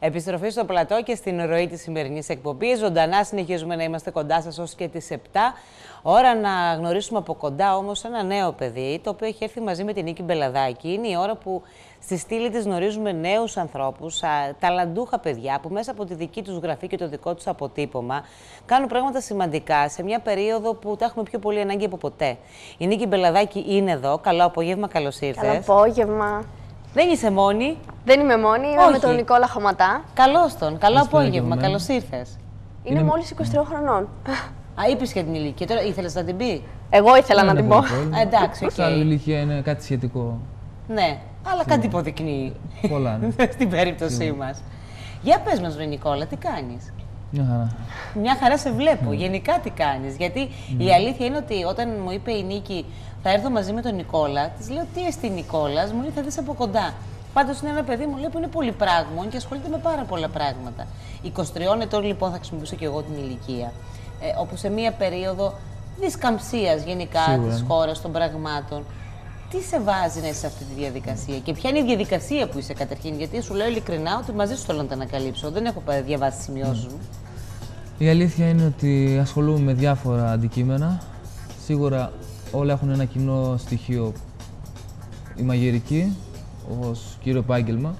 Επιστροφή στο πλατό και στην ροή της σημερινής εκπομπής. Ζωντανά συνεχίζουμε να είμαστε κοντά σας ως και τις 7. Ώρα να γνωρίσουμε από κοντά όμως ένα νέο παιδί, το οποίο έχει έρθει μαζί με την Νίκη Μπελαδάκη. Είναι η ώρα που στη στήλη της γνωρίζουμε νέους ανθρώπους, ταλαντούχα παιδιά, που μέσα από τη δική τους γραφή και το δικό τους αποτύπωμα κάνουν πράγματα σημαντικά σε μια περίοδο που τα έχουμε πιο πολύ ανάγκη από ποτέ. Η Νίκη Μπελαδάκη είναι εδώ. Καλό απόγευμα, καλώς ήρθες. Καλό απόγευμα. Δεν είσαι μόνη. Δεν είμαι μόνη, είμαι με τον Νικόλα Χωματά. Καλώς τον. Καλό απόγευμα, καλώς ήρθες. Είναι μόλις 23 χρονών. Α, είπες για την ηλικία. Τώρα ήθελες να την πει. Εγώ ήθελα να την πω. Εντάξει, οκ. Σε άλλη ηλικία είναι κάτι σχετικό. Ναι, αλλά κάτι υποδεικνύει. Πολλά, ναι. Στην περίπτωσή μας. Για πες μας, ρε Νικόλα, τι κάνεις? Μια χαρά. Μια χαρά σε βλέπω. Γενικά τι κάνεις? Γιατί η αλήθεια είναι ότι όταν μου είπε η Νίκη θα έρθω μαζί με τον Νικόλα, της λέω τι εστί Νικόλας, μου λέει θα δεις από κοντά. Πάντως είναι ένα παιδί μου λέει που είναι πολυπράγμων και ασχολείται με πάρα πολλά πράγματα. 23 ετών λοιπόν θα χρησιμοποιήσω και εγώ την ηλικία. Όπου σε μία περίοδο δισκαμψίας γενικά της χώρας, των πραγμάτων. Τι σε βάζει να είσαι σε αυτή τη διαδικασία και ποια είναι η διαδικασία που είσαι καταρχήν? Γιατί σου λέω ειλικρινά ότι μαζί σου θέλω να τα ανακαλύψω. Δεν έχω διαβάσει τις σημειώσεις μου. Η αλήθεια είναι ότι ασχολούμαι με διάφορα αντικείμενα. Σίγουρα όλα έχουν ένα κοινό στοιχείο. Η μαγειρική ως κύριο επάγγελμα,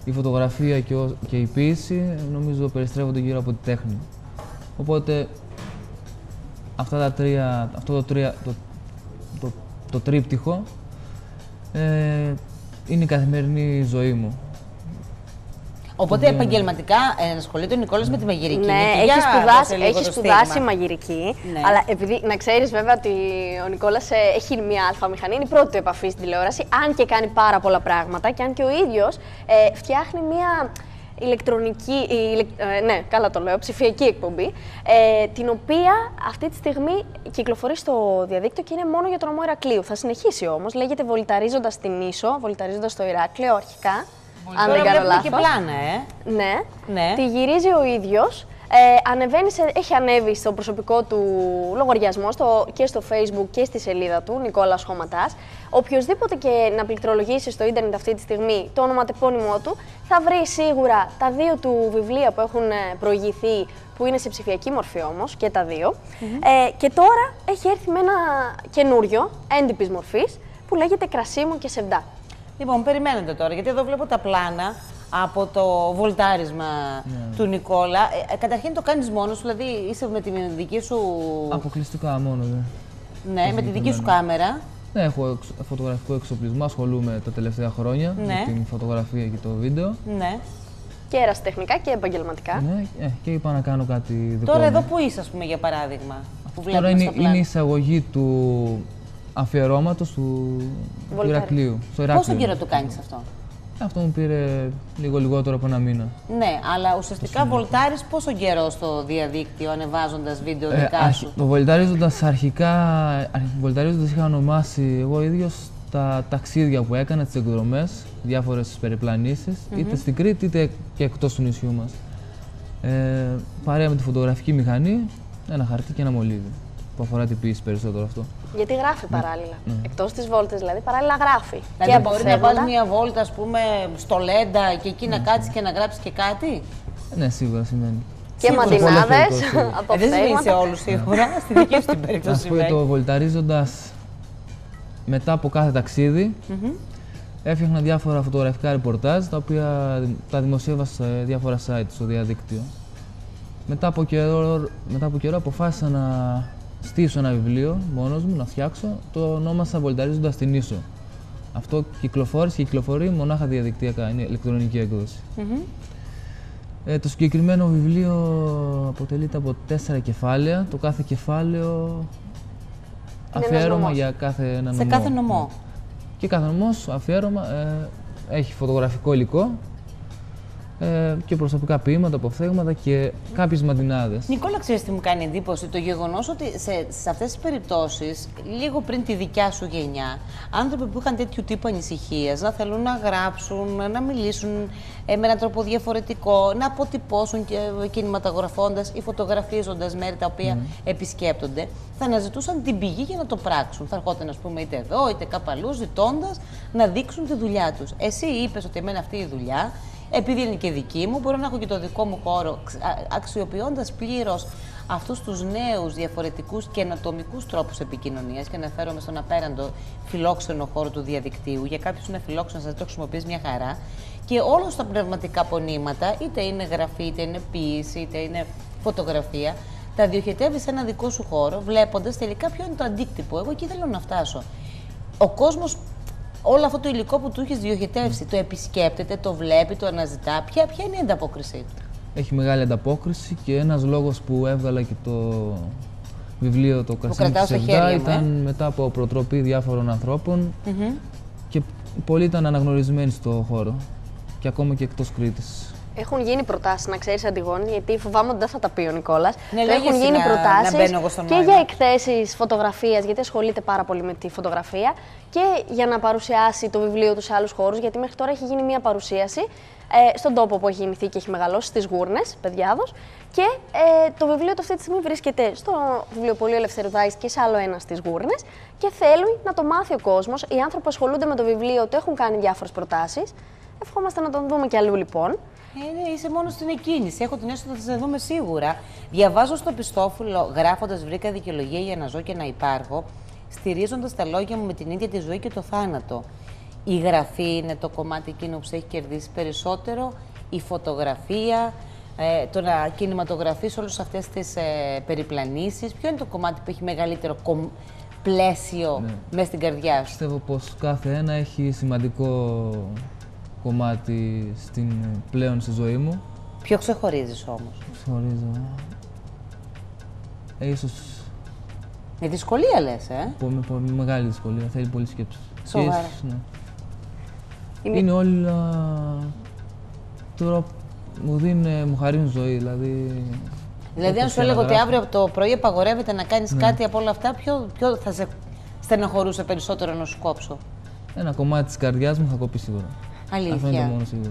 η φωτογραφία και η ποίηση νομίζω περιστρέφονται γύρω από τη τέχνη. Οπότε αυτά το τρίπτυχο είναι η καθημερινή ζωή μου. Οπότε επαγγελματικά ασχολείται ο Νικόλας με τη μαγειρική. Ναι, έχει σπουδάσει μαγειρική. Ναι. Αλλά επειδή να ξέρεις βέβαια ότι ο Νικόλας έχει μια αλφαμηχανή, είναι η πρώτη του επαφή στην τηλεόραση, αν και κάνει πάρα πολλά πράγματα και αν και ο ίδιος φτιάχνει μια ηλεκτρονική, ναι, καλά το λέω, ψηφιακή εκπομπή, την οποία αυτή τη στιγμή κυκλοφορεί στο διαδίκτυο και είναι μόνο για τον νομό Ηρακλείου. Θα συνεχίσει όμως, λέγεται Βολταρίζοντας την Ίσο, Βολταρίζοντας το Ηράκλειο αρχικά. Αν δεν κάνω λάθος. Και πλάνα, Ναι. Τη γυρίζει ο ίδιος. Έχει ανέβει στο προσωπικό του λογαριασμό και στο Facebook και στη σελίδα του, Νικόλας Χωματάς. Οποιοςδήποτε και να πληκτρολογήσει στο ίντερνετ αυτή τη στιγμή το ονοματεπώνυμό του, θα βρει σίγουρα τα δύο του βιβλία που έχουν προηγηθεί, που είναι σε ψηφιακή μορφή όμως, και τα δύο. Και τώρα έχει έρθει με ένα καινούριο, έντυπης μορφής, που λέγεται Κρασί μου και Σεβδά. Λοιπόν, περιμένετε τώρα, γιατί εδώ βλέπω τα πλάνα από το βολτάρισμα του Νικόλα. Καταρχήν το κάνεις μόνος σου, δηλαδή είσαι με τη δική σου... Αποκλειστικά μόνο, Ναι, με τη δική σου κάμερα. Ναι, έχω φωτογραφικό εξοπλισμό, ασχολούμαι τα τελευταία χρόνια με την φωτογραφία και το βίντεο. Ναι. Και ερασιτεχνικά και επαγγελματικά. Ναι, και είπα να κάνω κάτι δικό Τώρα μου. εδώ που είσαι, ας πούμε, για παράδειγμα, που τώρα είναι η εισαγωγή του αφιερώματος του Ηρακλείου. Πόσο καιρό το κάνεις αυτό? Αυτό μου πήρε λίγο λιγότερο από ένα μήνα. Ναι, αλλά ουσιαστικά βολτάρεις πόσο καιρό στο διαδίκτυο, ανεβάζοντας βίντεο δικά σου? Το βολταρίζοντας είχα ονομάσει εγώ ίδιος τα ταξίδια που έκανα, τις εκδρομές, διάφορες περιπλανήσεις, είτε στην Κρήτη είτε και εκτός του νησιού μας. Παρέα με τη φωτογραφική μηχανή, ένα χαρτί και ένα μολύβι. Που αφορά την ποίηση περισσότερο αυτό. Γιατί γράφει παράλληλα. Εκτός της βόλτας δηλαδή, παράλληλα γράφει. Δηλαδή και μπορεί να πας μια βόλτα, ας πούμε, στο Λέντα και εκεί να κάτσεις και να γράψεις και κάτι? Ναι, σίγουρα σημαίνει. Και μαντινάδες, από δεν σημαίνει σε όλους σίγουρα, στη δική σου την περίπτωση σημαίνει. Το βολταρίζοντας μετά από κάθε ταξίδι, έφτιαχνα διάφορα φωτογραφικά ρεπορτάζ, τα οποία τα δημοσίευα σε διάφορα site στο διαδίκτυο. Μετά από καιρό αποφάσισα να στήσω ένα βιβλίο μόνος μου, να φτιάξω, το ονόμασα Βολταρίζοντας την Ίσο. Αυτό κυκλοφόρησε και κυκλοφορεί μονάχα διαδικτυακά, είναι ηλεκτρονική έκδοση. Το συγκεκριμένο βιβλίο αποτελείται από 4 κεφάλαια, το κάθε κεφάλαιο αφιέρωμα για κάθε ένα νομό. Σε κάθε νομό. Και κάθε νομός αφιέρωμα έχει φωτογραφικό υλικό και προσωπικά ποίηματα, αποφθέγματα και κάποιες μαντινάδες. Νικόλα, ξέρεις τι μου κάνει εντύπωση? Το γεγονός ότι σε αυτές τις περιπτώσεις, λίγο πριν τη δικιά σου γενιά, άνθρωποι που είχαν τέτοιου τύπου ανησυχίες, να θέλουν να γράψουν, να μιλήσουν με έναν τρόπο διαφορετικό, να αποτυπώσουν και κινηματογραφώντας ή φωτογραφίζοντας μέρη τα οποία επισκέπτονται, θα αναζητούσαν την πηγή για να το πράξουν. Θα ερχόταν, ας πούμε, είτε εδώ είτε κάπου αλλού, ζητώντας να δείξουν τη δουλειά τους. Εσύ είπες ότι εμένα αυτή η δουλειά επειδή είναι και δική μου, μπορώ να έχω και το δικό μου χώρο, αξιοποιώντας πλήρως αυτούς τους νέους διαφορετικούς και ανατομικούς τρόπους επικοινωνίας και αναφέρομαι στον απέραντο φιλόξενο χώρο του διαδικτύου. Για κάποιους είναι φιλόξενο, θα το χρησιμοποιείς μια χαρά. Και όλα τα πνευματικά πονήματα, είτε είναι γραφή, είτε είναι ποίηση, είτε είναι φωτογραφία, τα διοχετεύεις σε ένα δικό σου χώρο, βλέποντας τελικά ποιο είναι το αντίκτυπο. Εγώ εκεί θέλω να φτάσω. Ο κόσμος, όλο αυτό το υλικό που του έχεις διοχετεύσει, το επισκέπτεται, το βλέπει, το αναζητά. Ποια είναι η ανταπόκρισή του? Έχει μεγάλη ανταπόκριση και ένας λόγος που έβγαλα και το βιβλίο «Το Κρασί της Σεβδά» ήταν μετά από προτροπή διάφορων ανθρώπων και πολλοί ήταν αναγνωρισμένοι στο χώρο και ακόμα και εκτός Κρήτης. Έχουν γίνει προτάσεις, να ξέρεις, Αντιγόνη, γιατί φοβάμαι ότι δεν θα τα πει ο Νικόλας. Ναι, έχουν γίνει προτάσεις και για εκθέσεις φωτογραφίας, γιατί ασχολείται πάρα πολύ με τη φωτογραφία, και για να παρουσιάσει το βιβλίο του σε άλλους χώρους, γιατί μέχρι τώρα έχει γίνει μία παρουσίαση στον τόπο που έχει γεννηθεί και έχει μεγαλώσει, στις Γούρνες, Παιδιάδος. Και το βιβλίο του αυτή τη στιγμή βρίσκεται στο βιβλιοπωλείο Ελευθερουδάκης και σε άλλο ένα στις Γούρνες. Και θέλει να το μάθει ο κόσμος. Οι άνθρωποι που ασχολούνται με το βιβλίο του έχουν κάνει διάφορες προτάσεις. Ευχόμαστε να τον δούμε κι αλλού, λοιπόν. Ναι, είσαι μόνο στην εκκίνηση. Έχω την αίσθηση ότι θα σε δούμε σίγουρα. Διαβάζω στο πιστόφυλλο, γράφοντας, βρήκα δικαιολογία για να ζω και να υπάρχω, στηρίζοντας τα λόγια μου με την ίδια τη ζωή και το θάνατο. Η γραφή είναι το κομμάτι εκείνο που σε έχει κερδίσει περισσότερο, η φωτογραφία, το να κινηματογραφείς όλες αυτές τις περιπλανήσεις. Ποιο είναι το κομμάτι που έχει μεγαλύτερο πλαίσιο μέσα στην καρδιά σου? Πιστεύω πως κάθε ένα έχει σημαντικό κομμάτι πλέον στη ζωή μου. Ποιο ξεχωρίζεις όμως? Ξεχωρίζω. Ίσως. Με δυσκολία λες, Με πολύ μεγάλη δυσκολία. Θέλει πολύ σκέψη. Σοβαρά. Ίσως, ναι. Είναι όλα. Τώρα μου χαρίζουν ζωή, δηλαδή. Δηλαδή, αν σου έλεγα ότι αύριο από το πρωί απαγορεύεται να κάνεις κάτι από όλα αυτά, ποιο θα σε στεναχωρούσε περισσότερο να σου κόψω? Ένα κομμάτι της καρδιάς μου θα κοπεί σίγουρα. Αλήθεια. Αυτό είναι το μόνο σίγουρο.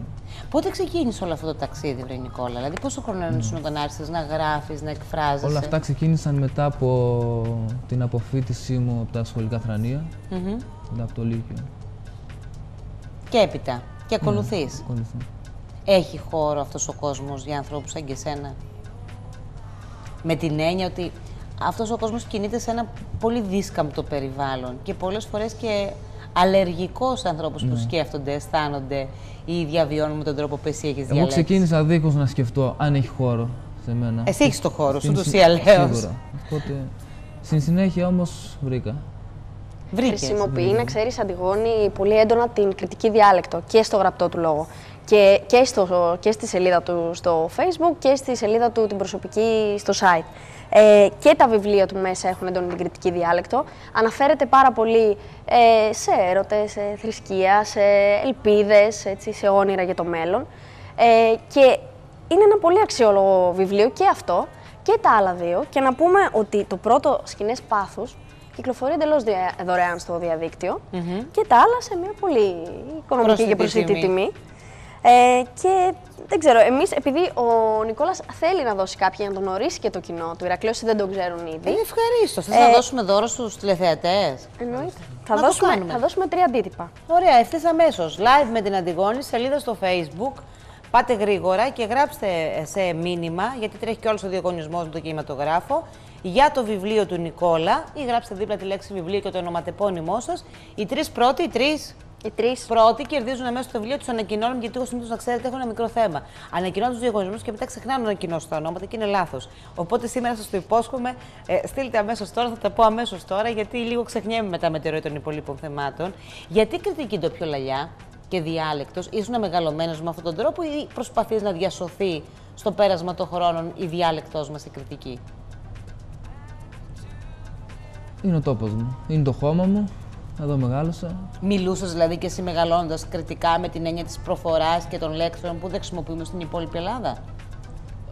Πότε ξεκίνησε όλο αυτό το ταξίδι, βρε Νικόλα? Δηλαδή, πόσο χρόνο ήσουν όταν άρχισες να γράφεις, να εκφράζεσαι? Όλα αυτά ξεκίνησαν μετά από την αποφοίτησή μου από τα σχολικά θρανία, μετά από το Λύκειο. Και έπειτα. Και ακολουθείς. Ακολουθώ. Έχει χώρο αυτός ο κόσμος για ανθρώπους σαν και εσένα? Με την έννοια ότι αυτός ο κόσμος κινείται σε ένα πολύ δίσκαμπτο περιβάλλον και πολλές φορές και αλλεργικός ανθρώπους που σκέφτονται, αισθάνονται ή διαβιώνουν με τον τρόπο που εσύ έχεις διαλέξει. Εγώ ξεκίνησα δίχως να σκεφτώ αν έχει χώρο σε μένα. Εσύ έχεις το χώρο σου, ούτως ή αλλιώς. Σίγουρα. Οπότε, στην συνέχεια όμως βρήκα. Χρησιμοποιεί, να ξέρεις, Αντιγόνη, πολύ έντονα την κριτική διάλεκτο και στο γραπτό του λόγο. Και στη σελίδα του στο Facebook και στη σελίδα του την προσωπική στο site. Και τα βιβλία του μέσα έχουν έντονη την κριτική διάλεκτο. Αναφέρεται πάρα πολύ σε έρωτες, σε θρησκεία, σε ελπίδες, έτσι, σε όνειρα για το μέλλον. Και είναι ένα πολύ αξιόλογο βιβλίο και αυτό και τα άλλα δύο. Και να πούμε ότι το πρώτο, Σκηνές Πάθους, κυκλοφορεί εντελώς δωρεάν στο διαδίκτυο και τα άλλα σε μια πολύ οικονομική και προσιτή τιμή. Και δεν ξέρω, εμείς, επειδή ο Νικόλας θέλει να δώσει κάποια για να τον γνωρίσει και το κοινό του, Ηρακλέο, όσοι δεν τον ξέρουν ήδη. Ευχαρίστως. Θες να δώσουμε δώρο στους τηλεθεατές? Εννοείται. Θα δώσουμε 3 αντίτυπα. Ωραία, ευθύς αμέσως. Live με την Αντιγόνη, σελίδα στο Facebook. Πάτε γρήγορα και γράψτε σε μήνυμα, γιατί τρέχει και όλος ο διαγωνισμός με το κινηματογράφο, για το βιβλίο του Νικόλα, ή γράψτε δίπλα τη λέξη βιβλίο και το ονοματεπώνυμό σας. Οι 3 πρώτοι, οι 3 πρώτοι κερδίζουν αμέσως το βιβλίο, τους ανακοινώνουν, γιατί εγώ συνήθως, να ξέρετε, έχω ένα μικρό θέμα. Ανακοινώνω τους διαγωνισμούς και μετά ξεχνάω να ανακοινώσω τα ονόματα και είναι λάθος. Οπότε σήμερα σας το υπόσχομαι, στείλτε αμέσως τώρα, θα τα πω αμέσως τώρα, γιατί λίγο ξεχνιέμαι μετά με τη ροή των υπολείπων θεμάτων. Γιατί κριτική ντοπιολαλιά και διάλεκτος, ήσουν μεγαλωμένος με αυτόν τον τρόπο ή προσπαθείς να διασωθεί στο πέρασμα των χρόνων η διάλεκτός μας η κριτική? Είναι ο τόπος μου, είναι το χώμα μου, εδώ μεγάλωσα. Μιλούσες δηλαδή και εσύ μεγαλώνοντας κριτικά με την έννοια της προφοράς και των λέξεων που δεν χρησιμοποιούμε στην υπόλοιπη Ελλάδα?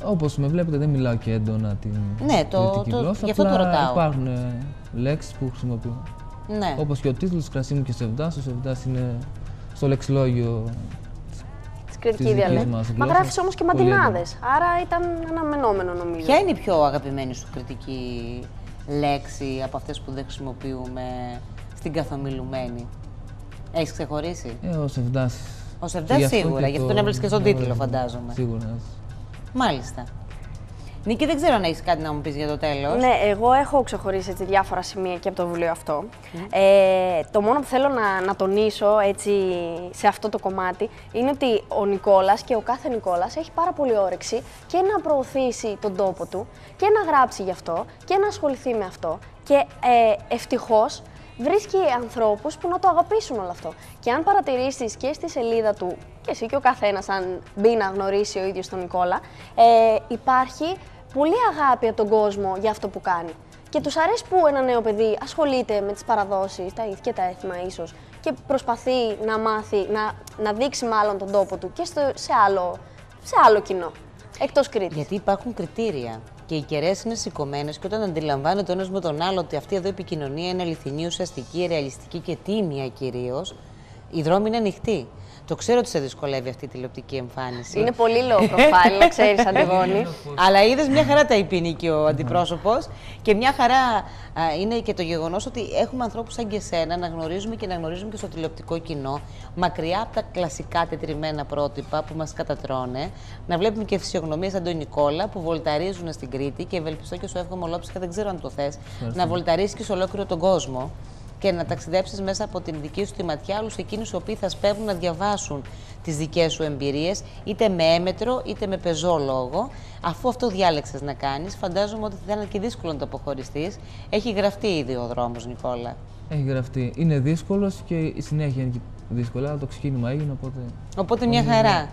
Όπως με βλέπετε, δεν μιλάω και έντονα την κριτική γλώσσα, γι' αυτό το ρωτάω. Υπάρχουν λέξεις που χρησιμοποιώ. Ναι. Όπως και ο τίτλος «Κρασί μου και Σεβδάς». Ο Σεβδάς είναι στο λεξιλόγιο της κριτικής διαλέκτου. Μα γράφεις όμως και μαντινάδες, άρα ήταν αναμενόμενο νομίζω. Ποια είναι η πιο αγαπημένη σου κριτική λέξη από αυτές που δεν χρησιμοποιούμε στην καθομιλουμένη? Έχεις ξεχωρίσει? Ο Σεβδάς Ο Σερντάς σίγουρα, γι' αυτό τον έβαλες και στον τίτλο, φαντάζομαι. Σίγουρα. Μάλιστα. Νίκη, δεν ξέρω αν έχεις κάτι να μου πεις για το τέλος. Ναι, εγώ έχω ξεχωρίσει έτσι, διάφορα σημεία και από το βιβλίο αυτό. Το μόνο που θέλω να τονίσω έτσι, σε αυτό το κομμάτι είναι ότι ο Νικόλας και ο κάθε Νικόλας έχει πάρα πολύ όρεξη και να προωθήσει τον τόπο του και να γράψει γι' αυτό και να ασχοληθεί με αυτό. Και ευτυχώς βρίσκει ανθρώπους που να το αγαπήσουν όλο αυτό. Και αν παρατηρήσεις και στη σελίδα του, και εσύ και ο καθένας, αν μπει να γνωρίσει ο ίδιος τον Νικόλα, υπάρχει πολύ αγάπη από τον κόσμο για αυτό που κάνει. Και τους αρέσει που ένα νέο παιδί ασχολείται με τις παραδόσεις, τα ήθη και τα έθιμα ίσως, και προσπαθεί να μάθει, να δείξει μάλλον τον τόπο του και σε άλλο κοινό, εκτός Κρήτης. Γιατί υπάρχουν κριτήρια. Και οι κεραίες είναι σηκωμένες και όταν αντιλαμβάνεται ο ένας με τον άλλο ότι αυτή εδώ η επικοινωνία είναι αληθινή, ουσιαστική, ρεαλιστική και τίμια κυρίως, οι δρόμοι είναι ανοιχτοί. Το ξέρω ότι σε δυσκολεύει αυτή η τηλεοπτική εμφάνιση. Είναι πολύ low profile, να ξέρεις, Αντιγόνη. Αλλά είδες, μια χαρά τα υπήνει και ο αντιπρόσωπος και μια χαρά είναι και το γεγονός ότι έχουμε ανθρώπους σαν και εσένα να γνωρίζουμε και να γνωρίζουμε και στο τηλεοπτικό κοινό, μακριά από τα κλασικά τετριμμένα πρότυπα που μας κατατρώνε, να βλέπουμε και φυσιογνωμίες σαν τον Νικόλα που βολταρίζουν στην Κρήτη και ευελπιστώ και σου εύχομαι ολόψυχα, δεν ξέρω αν το θες, να βολταρίσει και σε ολόκληρο τον κόσμο και να ταξιδέψεις μέσα από την δική σου τη ματιά όλους εκείνους οι οποίοι θα σπέβουν να διαβάσουν τις δικές σου εμπειρίες, είτε με έμετρο είτε με πεζό λόγο. Αφού αυτό διάλεξες να κάνεις, φαντάζομαι ότι θα είναι και δύσκολο να το αποχωριστείς. Έχει γραφτεί ήδη ο δρόμος, Νικόλα. Έχει γραφτεί. Είναι δύσκολος και η συνέχεια είναι δύσκολα, αλλά το ξεκίνημα έγινε, οπότε... Οπότε μια χαρά.